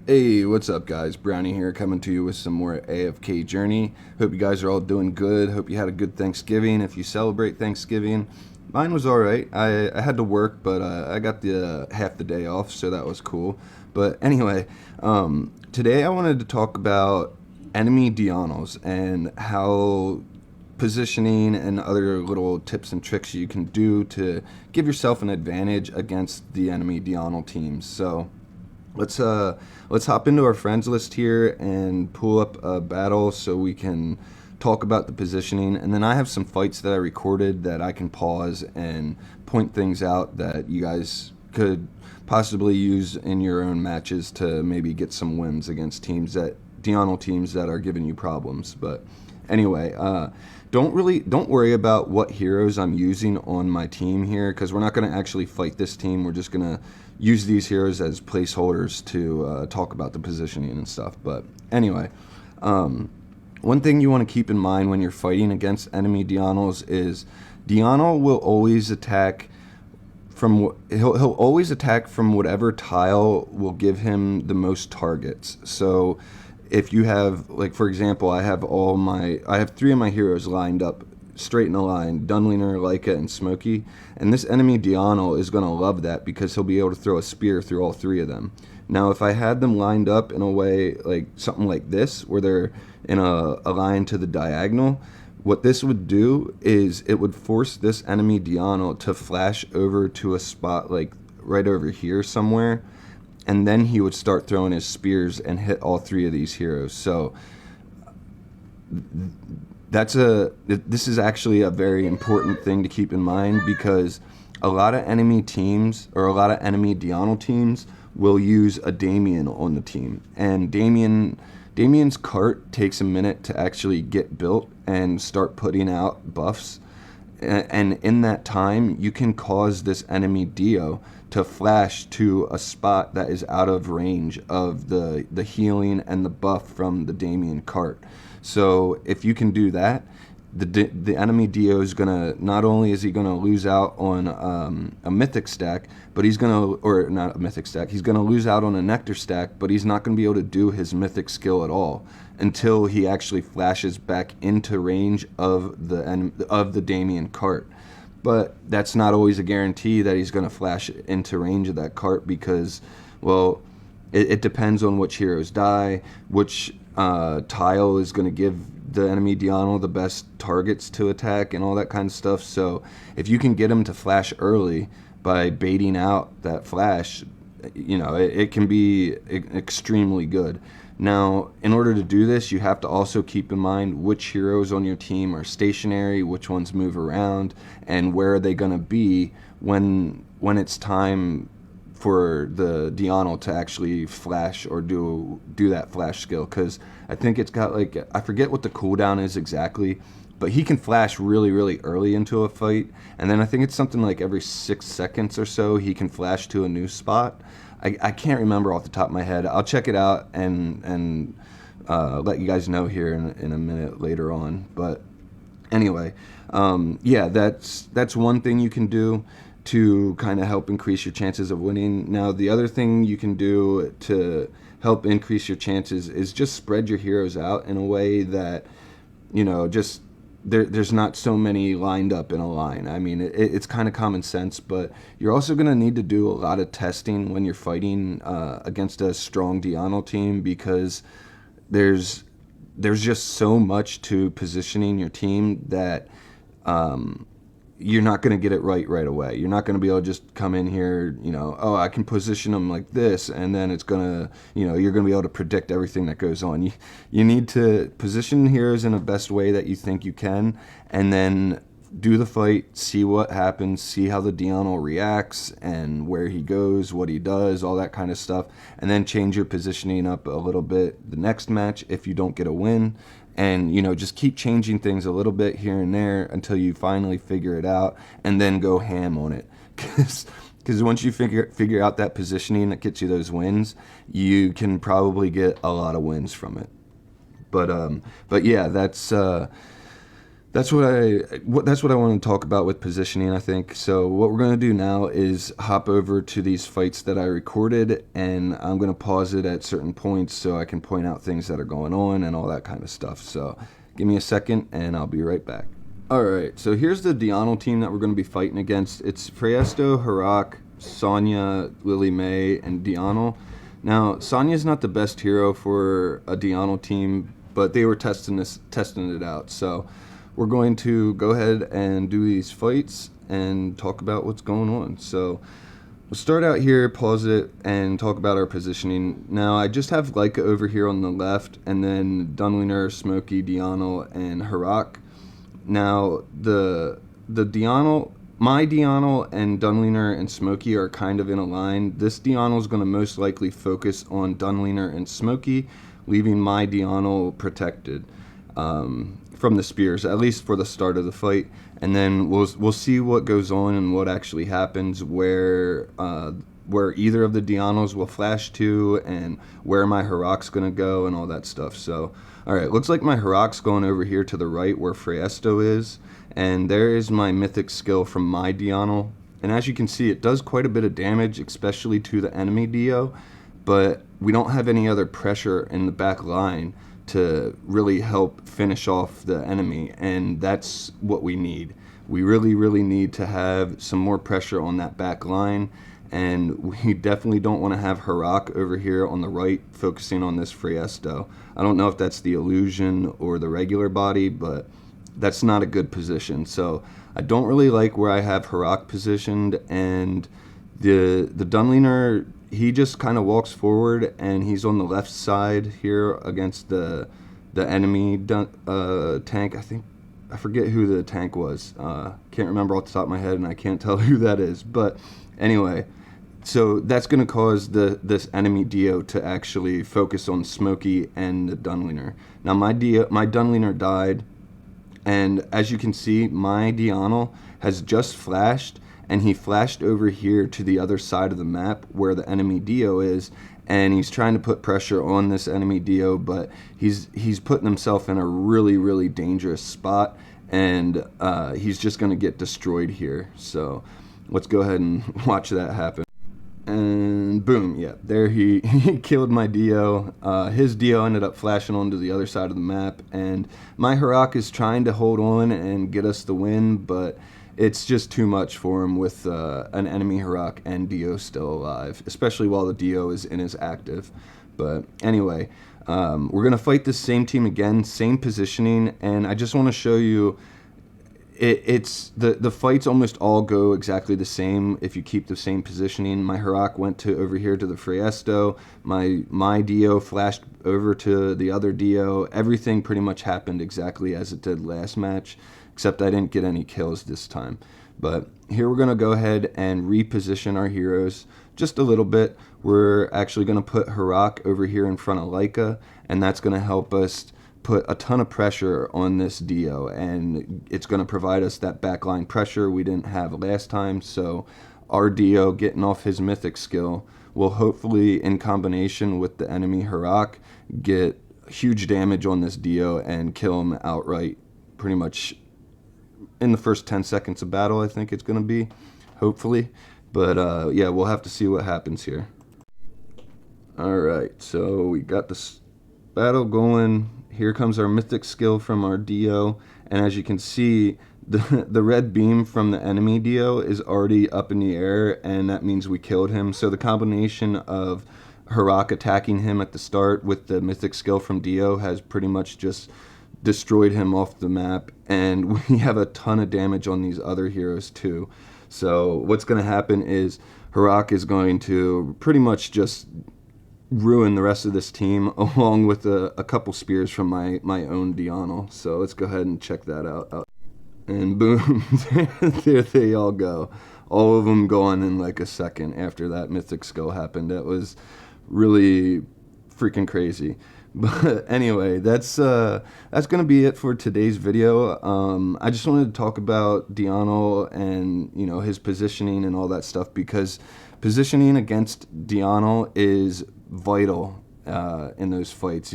Hey, what's up, guys? Brownie here, coming to you with some more AFK Journey. Hope you guys are all doing good. Hope you had a good Thanksgiving. If you celebrate Thanksgiving, mine was all right. I had to work, but I got the half the day off, so that was cool. But anyway, today I wanted to talk about enemy DIONELs and how positioning and other little tips and tricks you can do to give yourself an advantage against the enemy DIONEL teams. So let's hop into our friends list here and pull up a battle so we can talk about the positioning, and then I have some fights that I recorded that I can pause and point things out that you guys could possibly use in your own matches to maybe get some wins against teams that DIONEL teams that are giving you problems. But anyway, don't worry about what heroes I'm using on my team here, because we're not going to actually fight this team. We're just going to use these heroes as placeholders to talk about the positioning and stuff. But anyway, one thing you want to keep in mind when you're fighting against enemy DIONELs is DIONEL will always attack from he'll always attack from whatever tile will give him the most targets. So if you have, like, for example, I have three of my heroes lined up straight in a line: Dunliner, Leica, and Smokey. And this enemy DIONEL is going to love that because he'll be able to throw a spear through all three of them. Now, if I had them lined up in a way like something like this, where they're in a line to the diagonal, what this would do is it would force this enemy DIONEL to flash over to a spot like right over here somewhere, and then he would start throwing his spears and hit all three of these heroes. So this is actually a very important thing to keep in mind, because a lot of enemy teams, or a lot of enemy DIONEL teams, will use a Damien on the team. And Damien's cart takes a minute to actually get built and start putting out buffs. And in that time, you can cause this enemy Dio to flash to a spot that is out of range of the healing and the buff from the Damien cart. So if you can do that, the enemy Dio is gonna, not only is he gonna lose out on a mythic stack, but he's gonna, or not a mythic stack, he's gonna lose out on a nectar stack, but he's not gonna be able to do his mythic skill at all until he actually flashes back into range of the Damien cart. But that's not always a guarantee that he's gonna flash into range of that cart, because, well, it depends on which heroes die, which tile is going to give the enemy DIONEL the best targets to attack, and all that kind of stuff. So if you can get him to flash early by baiting out that flash, it can be extremely good. Now, in order to do this, you have to also keep in mind which heroes on your team are stationary, which ones move around, and where are they going to be when it's time for the DIONEL to actually flash or do that flash skill. Because I think it's got, like, I forget what the cooldown is exactly, but he can flash really, really early into a fight, and then I think it's something like every 6 seconds or so he can flash to a new spot. I can't remember off the top of my head. I'll check it out and let you guys know here in a minute later on. But anyway, yeah, that's one thing you can do to kind of help increase your chances of winning. Now, the other thing you can do to help increase your chances is just spread your heroes out in a way that, just there's not so many lined up in a line. I mean, it's kind of common sense, but you're also going to need to do a lot of testing when you're fighting against a strong DIONEL team, because there's just so much to positioning your team that you're not going to get it right away. You're not going to be able to just come in here, oh, I can position them like this, and then it's going to, you're going to be able to predict everything that goes on. You need to position heroes in the best way that you think you can, and then do the fight, see what happens, see how the DIONEL reacts, and where he goes, what he does, all that kind of stuff, and then change your positioning up a little bit the next match if you don't get a win. And just keep changing things a little bit here and there until you finally figure it out, and then go ham on it. Because once you figure out that positioning that gets you those wins, you can probably get a lot of wins from it. But yeah, That's what I want to talk about with positioning, I think. So what we're going to do now is hop over to these fights that I recorded, and I'm going to pause it at certain points so I can point out things that are going on and all that kind of stuff. So give me a second and I'll be right back. Alright, so here's the DIONEL team that we're going to be fighting against. It's Friesto, Harak, Sonya, Lily May, and DIONEL. Now, Sonya's not the best hero for a DIONEL team, but they were testing it out. So we're going to go ahead and do these fights and talk about what's going on. So we'll start out here, pause it, and talk about our positioning. Now, I just have Leica over here on the left, and then Dunliner, Smokey, DIONEL, and Harak. Now, the DIONEL, my DIONEL and Dunliner and Smokey are kind of in a line. This DIONEL is going to most likely focus on Dunliner and Smokey, leaving my DIONEL protected from the spears, at least for the start of the fight. And then we'll see what goes on and what actually happens, where either of the DIONELs will flash to, and where my Harak's going to go, and all that stuff. So, alright, looks like my Harak's going over here to the right where Friesto is, and there is my mythic skill from my DIONEL. And as you can see, it does quite a bit of damage, especially to the enemy Dio, but we don't have any other pressure in the back line to really help finish off the enemy, and that's what we need. We really need to have some more pressure on that back line, and we definitely don't want to have Harak over here on the right focusing on this Friesto. I don't know if that's the illusion or the regular body, but that's not a good position. So I don't really like where I have Harak positioned, and the Dunliner, he just kind of walks forward, and he's on the left side here against the enemy tank. I forget who the tank was. Can't remember off the top of my head, and I can't tell who that is. But anyway, so that's going to cause this enemy Dio to actually focus on Smokey and the Dunliner. Now my Dunliner died, and as you can see, my DIONEL has just flashed, and he flashed over here to the other side of the map where the enemy Dio is, and he's trying to put pressure on this enemy Dio, but he's putting himself in a really dangerous spot, and he's just going to get destroyed here. So let's go ahead and watch that happen. And boom, yeah, there he killed my Dio. His Dio ended up flashing onto the other side of the map, and my Harak is trying to hold on and get us the win, but it's just too much for him with an enemy Harak and Dio still alive, especially while the Dio is in his active. But anyway, we're going to fight this same team again, same positioning, and I just want to show you it's the fights almost all go exactly the same if you keep the same positioning. My Harak went over here to the Friesto. My Dio flashed over to the other Dio. Everything pretty much happened exactly as it did last match, except I didn't get any kills this time. But here we're going to go ahead and reposition our heroes just a little bit. We're actually going to put Harak over here in front of Leica, and that's going to help us put a ton of pressure on this Dio, and it's going to provide us that backline pressure we didn't have last time. So our Dio getting off his mythic skill will hopefully, in combination with the enemy Harak, get huge damage on this Dio and kill him outright pretty much in the first 10 seconds of battle. I think it's going to be, hopefully. But yeah, we'll have to see what happens here. Alright, so we got this battle going. Here comes our mythic skill from our Dio, and as you can see, the red beam from the enemy Dio is already up in the air, and that means we killed him. So the combination of Harak attacking him at the start with the mythic skill from Dio has pretty much just destroyed him off the map, and we have a ton of damage on these other heroes too. So what's going to happen is Harak is going to pretty much just ruin the rest of this team, along with a couple spears from my own DIONEL. So let's go ahead and check that out. And boom, there they all go. All of them gone in like a second after that mythic skill happened. That was really freaking crazy. But anyway, that's gonna be it for today's video. I just wanted to talk about DIONEL and his positioning and all that stuff, because positioning against DIONEL is vital in those fights.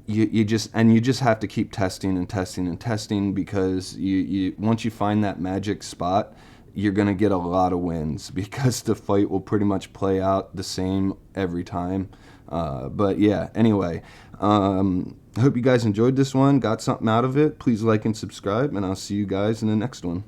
you just have to keep testing and testing and testing, because you once you find that magic spot, you're gonna get a lot of wins, because the fight will pretty much play out the same every time. But yeah, anyway, I hope you guys enjoyed this one, got something out of it. Please like and subscribe, and I'll see you guys in the next one.